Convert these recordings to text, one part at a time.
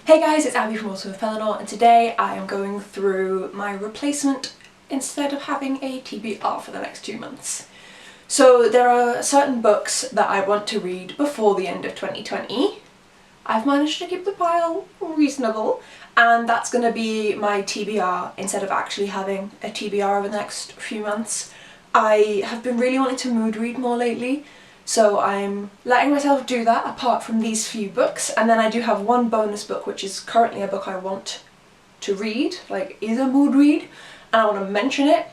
Hey guys, it's Abby from Autumn of Pellinor, and today I am going through my replacement instead of having a TBR for the next 2 months. So there are certain books that I want to read before the end of 2020. I've managed to keep the pile reasonable, and that's going to be my TBR instead of actually having a TBR over the next few months. I have been really wanting to mood read more lately, so I'm letting myself do that apart from these few books, and then I do have one bonus book which is currently a book I want to read, like is a mood read, and I want to mention it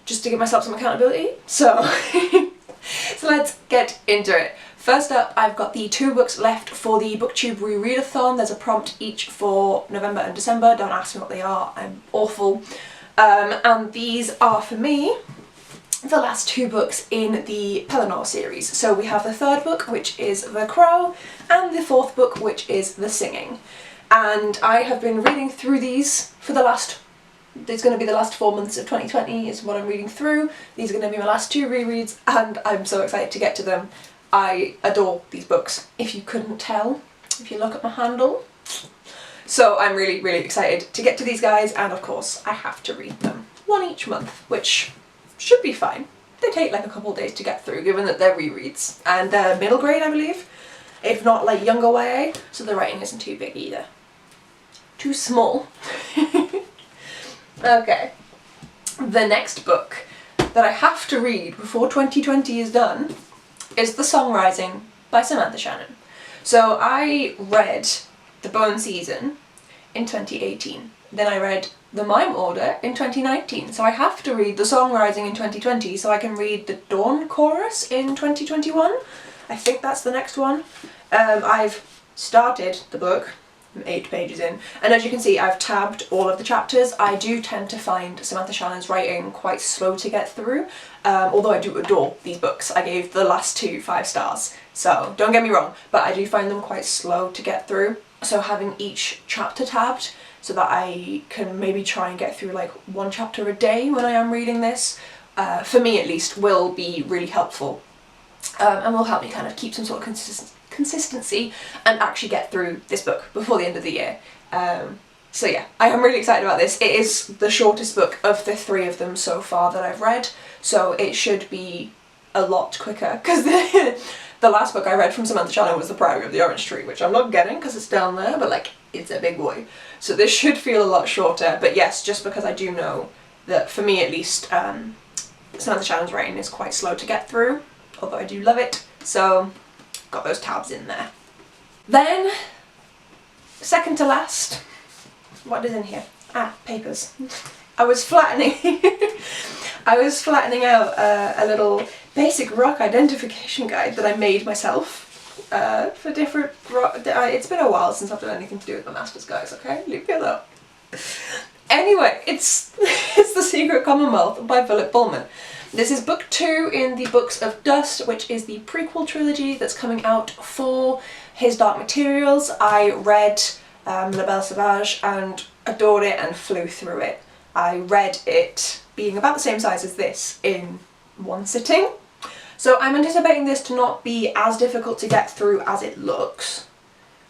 just to give myself some accountability. So, so let's get into it. First up, I've got the 2 books left for the BookTube Rereadathon. There's a prompt each for November and December. Don't ask me what they are, I'm awful. And these are for me the last 2 books in the Pellinor series. So we have the 3rd book, which is The Crow, and the 4th book, which is The Singing. And I have been reading through these for the last, it's going to be the last 4 months of 2020 is what I'm reading through. These are going to be my last 2 rereads, and I'm so excited to get to them. I adore these books, if you couldn't tell, if you look at my handle. So I'm really, really excited to get to these guys, and of course I have to read them, 1 each month, which should be fine. They take like a couple of days to get through, given that they're rereads. And they're middle grade, I believe, if not like younger YA, so the writing isn't too big either. Too small. Okay. The next book that I have to read before 2020 is done is The Song Rising by Samantha Shannon. So I read The Bone Season in 2018. Then I read The Mime Order in 2019, so I have to read The Song Rising in 2020 so I can read The Dawn Chorus in 2021. I think that's the next one. I've started the book, I'm 8 pages in, and as you can see I've tabbed all of the chapters. I do tend to find Samantha Shannon's writing quite slow to get through, although I do adore these books. I gave the last 2 5 stars, so don't get me wrong, but I do find them quite slow to get through. So having each chapter tabbed so that I can maybe try and get through like 1 chapter a day when I am reading this, for me at least, will be really helpful, and will help me kind of keep some sort of consistency and actually get through this book before the end of the year. So yeah, I am really excited about this. It is the shortest book of the 3 of them so far that I've read, so it should be a lot quicker, because the last book I read from Samantha Shannon was The Priory of the Orange Tree, which I'm not getting because it's down there, but like, it's a big boy. So this should feel a lot shorter, but yes, just because I do know that, for me at least, Samantha Shannon's writing is quite slow to get through, although I do love it, so got those tabs in there. Then, second to last, what is in here? Ah, papers. I was flattening out a little basic rock identification guide that I made myself for different rock. It's been a while since I've done anything to do with the masters, guys, okay? Leave me alone. Anyway, it's The Secret Commonwealth by Pullman. This is book 2 in the Books of Dust, which is the prequel trilogy that's coming out for His Dark Materials. I read La Belle Sauvage and adored it and flew through it. I read it being about the same size as this in 1 sitting. So I'm anticipating this to not be as difficult to get through as it looks.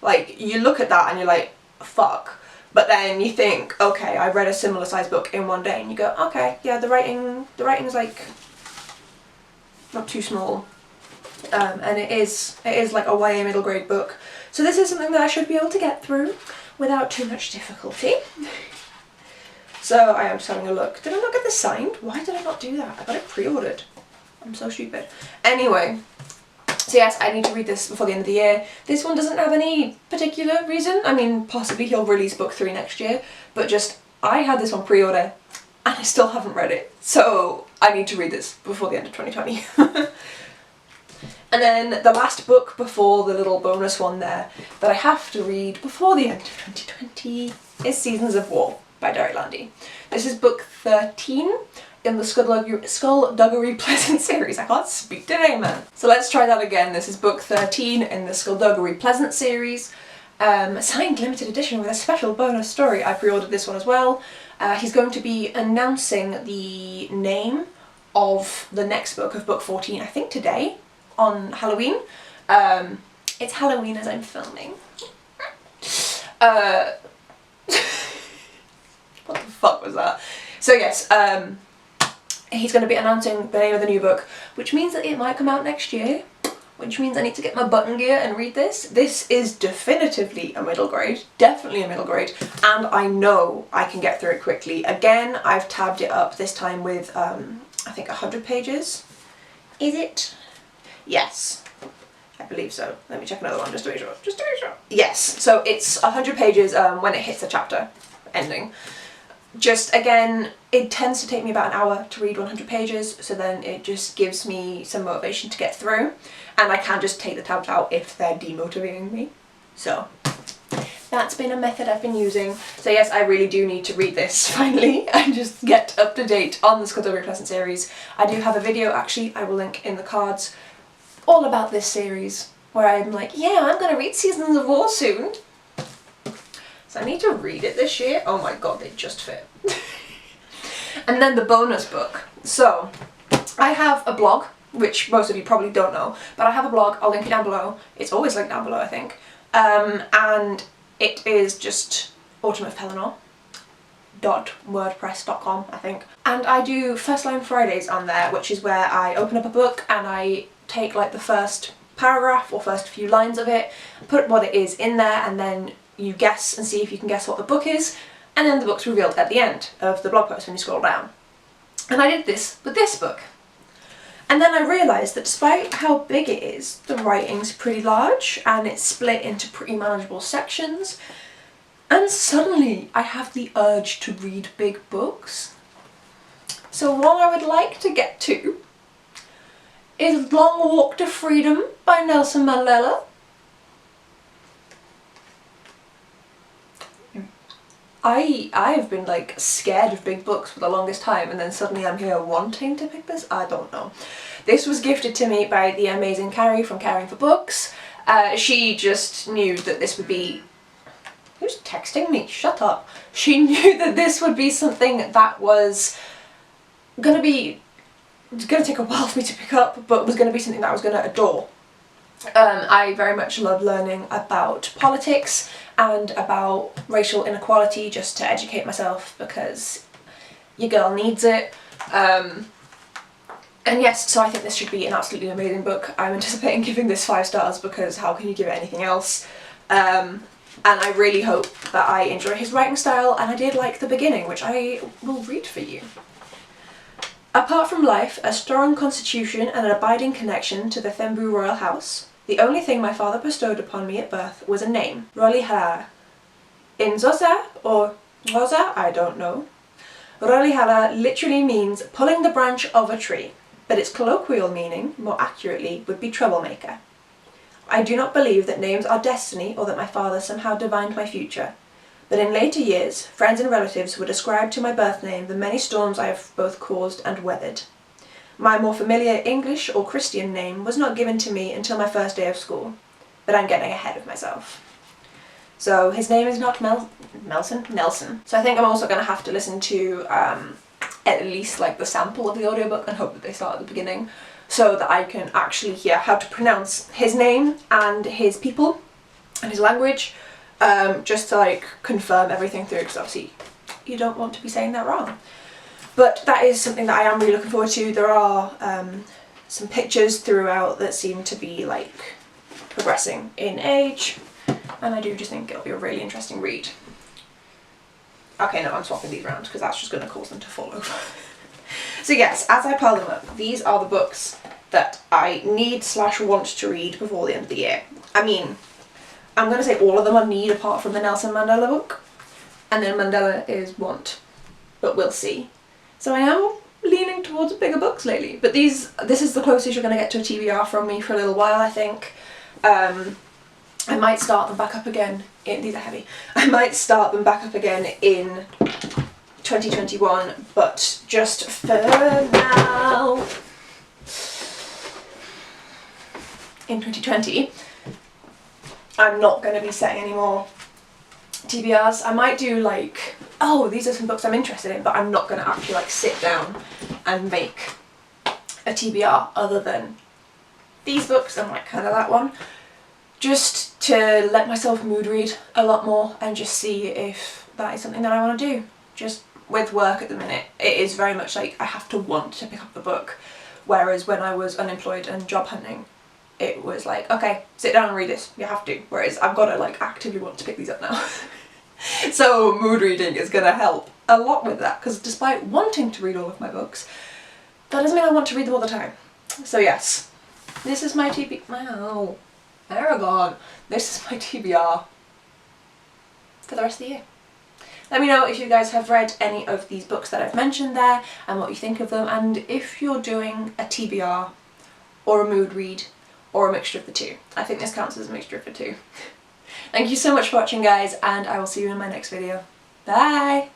Like, you look at that and you're like, fuck. But then you think, okay, I read a similar sized book in 1 day, and you go, okay, yeah, the writing's like not too small. And it is like a YA middle grade book. So this is something that I should be able to get through without too much difficulty. So I am just having a look. Did I not get this signed? Why did I not do that? I got it pre-ordered. I'm so stupid. Anyway, so yes, I need to read this before the end of the year. This one doesn't have any particular reason. I mean, possibly he'll release book 3 next year, but just, I had this on pre-order and I still haven't read it. So I need to read this before the end of 2020. And then the last book before the little bonus one there that I have to read before the end of 2020 is Seasons of War by Landy. This is book 13 in the Skullduggery Pleasant series. I can't speak today, man. So let's try that again. This is book 13 in the Skullduggery Pleasant series. Signed limited edition with a special bonus story. I pre-ordered this one as well. He's going to be announcing the name of the next book, of book 14, I think today, on Halloween. It's Halloween as I'm filming. What the fuck was that? So yes, he's going to be announcing the name of the new book, which means that it might come out next year, which means I need to get my button gear and read this. This is definitively a middle grade, definitely a middle grade, and I know I can get through it quickly. Again, I've tabbed it up this time with, I think 100 pages. Is it? Yes. I believe so. Let me check another one just to be sure. Just to be sure. Yes. So it's 100 pages when it hits the chapter ending. Just again, it tends to take me about an hour to read 100 pages, so then it just gives me some motivation to get through, and I can just take the tabs out if they're demotivating me. So that's been a method I've been using. So yes, I really do need to read this finally and just get up to date on the Scuttlebury Pleasant series. I do have a video, actually, I will link in the cards, all about this series, where I'm like, yeah, I'm gonna read Seasons of War soon. So I need to read it this year. Oh my god, they just fit. And then the bonus book. So I have a blog, which most of you probably don't know, but I have a blog, I'll link it down below. It's always linked down below, I think. And it is just autumnofpellinor.wordpress.com, I think. And I do First Line Fridays on there, which is where I open up a book and I take like the first paragraph or first few lines of it, put what it is in there, and then you guess and see if you can guess what the book is, and then the book's revealed at the end of the blog post when you scroll down. And I did this with this book. And then I realised that despite how big it is, the writing's pretty large and it's split into pretty manageable sections, and suddenly I have the urge to read big books. So what I would like to get to is Long Walk to Freedom by Nelson Mandela. I've been like scared of big books for the longest time, and then suddenly I'm here wanting to pick this. I don't know. This was gifted to me by the amazing Carrie from Caring for Books. She just knew that this would be... Who's texting me? Shut up. She knew that this would be something that was gonna take a while for me to pick up, but was gonna be something that I was gonna adore. I very much love learning about politics and about racial inequality just to educate myself, because your girl needs it. And yes, so I think this should be an absolutely amazing book. I'm anticipating giving this 5 stars because how can you give it anything else? And I really hope that I enjoy his writing style, and I did like the beginning, which I will read for you. Apart from life, a strong constitution and an abiding connection to the Thembu royal house, the only thing my father bestowed upon me at birth was a name, Roli Hala. In Xhosa, or Xhosa, I don't know. Roli Hala literally means pulling the branch of a tree, but its colloquial meaning, more accurately, would be troublemaker. I do not believe that names are destiny or that my father somehow divined my future. But in later years, friends and relatives would ascribe to my birth name the many storms I have both caused and weathered. My more familiar English or Christian name was not given to me until my first day of school, but I'm getting ahead of myself. So his name is not Nelson. So I think I'm also going to have to listen to at least like the sample of the audiobook and hope that they start at the beginning, so that I can actually hear how to pronounce his name and his people and his language. Just to like confirm everything through, because obviously you don't want to be saying that wrong. But that is something that I am really looking forward to. There are some pictures throughout that seem to be like progressing in age, and I do just think it'll be a really interesting read. Okay, no, I'm swapping these around because that's just going to cause them to fall over. So yes, as I pile them up, these are the books that I need/want to read before the end of the year. I mean, I'm going to say all of them are need apart from the Nelson Mandela book, and then Mandela is want, but we'll see. So I am leaning towards bigger books lately, but this is the closest you're going to get to a TBR from me for a little while, I think. I might start them back up again, these are heavy, I might start them back up again in 2021, but just for now, in 2020, I'm not going to be setting any more TBRs. I might do like, oh, these are some books I'm interested in, but I'm not going to actually like sit down and make a TBR other than these books and like kind of that one, just to let myself mood read a lot more and just see if that is something that I want to do. Just with work at the minute, it is very much like I have to want to pick up the book, whereas when I was unemployed and job hunting, it was like, okay, sit down and read this, you have to, whereas I've got to like actively want to pick these up now. So mood reading is going to help a lot with that, because despite wanting to read all of my books, that doesn't mean I want to read them all the time. So yes, this is my wow, Aragon. This is my TBR for the rest of the year. Let me know if you guys have read any of these books that I've mentioned there and what you think of them, and if you're doing a TBR or a mood read or a mixture of the two. I think this counts as a mixture of the two. Thank you so much for watching, guys, and I will see you in my next video. Bye!